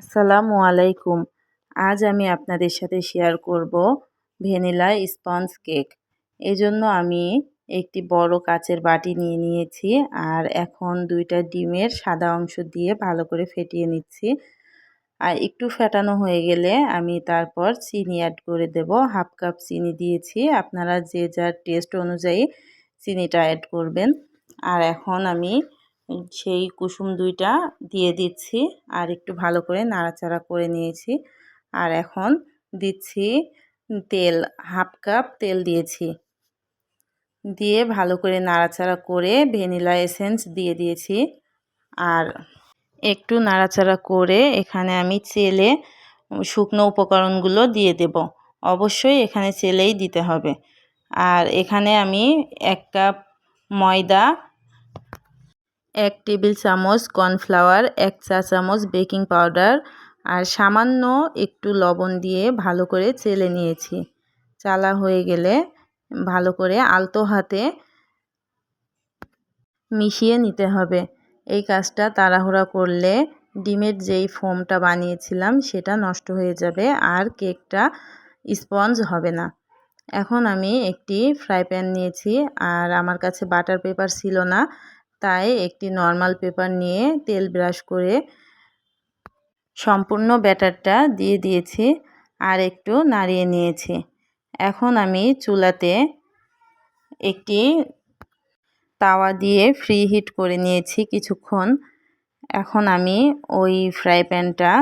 আসসালামু আলাইকুম। আজ আমি আপনাদের সাথে শেয়ার করব ভ্যানিলা স্পঞ্জ কেক। এজন্য আমি একটি বড় কাচের বাটি নিয়ে নিয়েছি আর এখন ২টা ডিমের সাদা অংশ দিয়ে ভালো করে ফেটিয়ে নিচ্ছি। আর একটু ফেটানো হয়ে গেলে আমি তারপর চিনি অ্যাড করে দেব। 1/2 কাপ চিনি দিয়েছি। আপনারা যে যার টেস্ট অনুযায়ী চিনিটা অ্যাড করবেন। আর এখন আমি সেই কুসুম ২টা দিয়ে দিচ্ছি আর একটু ভালো করে নাড়াচাড়া করে নিয়েছি। আর এখন দিচ্ছি তেল, 1/2 কাপ তেল দিয়েছি। দিয়ে ভালো করে নাড়াচাড়া করে ভ্যানিলা এসেন্স দিয়ে দিয়েছি। আর একটু নাড়াচাড়া করে এখানে আমি চেলে শুকনো উপকরণগুলো দিয়ে দেব। অবশ্যই এখানে চেলেই দিতে হবে। আর এখানে আমি 1 কাপ ময়দা, 1 টেবিল চামচ কর্নফ্লাওয়ার, 1 চা চামচ বেকিং পাউডার আর সামান্য একটু লবণ দিয়ে ভালো করে চেলে নিয়েছি। চালা হয়ে গেলে ভালো করে আলতো হাতে মিশিয়ে নিতে হবে। এই কাজটা তাড়াহুড়া করলে ডিমের যেই ফোমটা বানিয়েছিলাম সেটা নষ্ট হয়ে যাবে আর কেকটা স্পঞ্জ হবে না। এখন আমি একটি ফ্রাই প্যান নিয়েছি আর আমার কাছে বাটার পেপার ছিল না, তাই একটি নর্মাল পেপার নিয়ে তেল ব্রাশ করে সম্পূর্ণ ব্যাটারটা দিয়ে দিয়েছি আর একটু নাড়িয়ে নিয়েছি। এখন আমি চুলাতে একটি তাওয়া দিয়ে ফ্রি হিট করে নিয়েছি কিছুক্ষণ। এখন আমি ওই ফ্রাই প্যানটা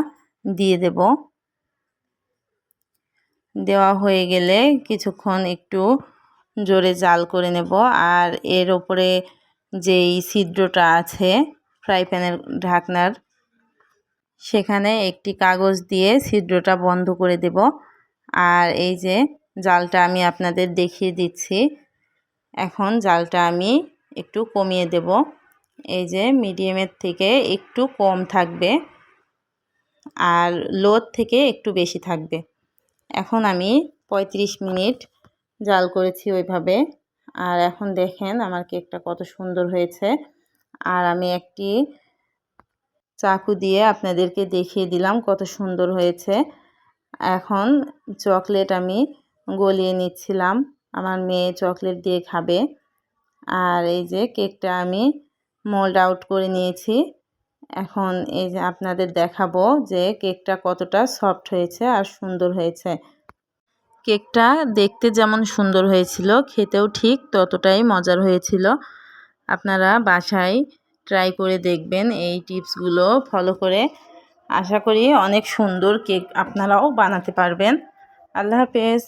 দিয়ে দেব। দেওয়া হয়ে গেলে কিছুক্ষণ একটু জোরে জাল করে নেব। আর এর ওপরে যেই ছিদ্রটা আছে ফ্রাই প্যানের ঢাকনার, সেখানে একটি কাগজ দিয়ে ছিদ্রটা বন্ধ করে দেব। আর এই যে জালটা আমি আপনাদের দেখিয়ে দিচ্ছি। এখন জালটা আমি একটু কমিয়ে দেব। এই যে মিডিয়ামের থেকে একটু কম থাকবে আর লোর থেকে একটু বেশি থাকবে। এখন আমি 35 মিনিট জাল করেছি ওইভাবে। আর এখন দেখেন আমার কেকটা কত সুন্দর হয়েছে। আর আমি একটি চাকু দিয়ে আপনাদেরকে দেখিয়ে দিলাম কত সুন্দর হয়েছে। এখন চকলেট আমি গলিয়ে নিচ্ছিলাম। আমার মেয়ে চকলেট দিয়ে খাবে। আর এই যে কেকটা আমি মোল্ড আউট করে নিয়েছি। এখন এই যে আপনাদের দেখাবো যে কেকটা কতটা সফট হয়েছে আর সুন্দর হয়েছে। কেকটা দেখতে যেমন সুন্দর হয়েছিল, খেতেও ঠিক ততটাই মজার হয়েছিল। আপনারা বাসায় ট্রাই করে দেখবেন এই টিপসগুলো ফলো করে। আশা করি অনেক সুন্দর কেক আপনারাও বানাতে পারবেন। আল্লাহ হাফেজ।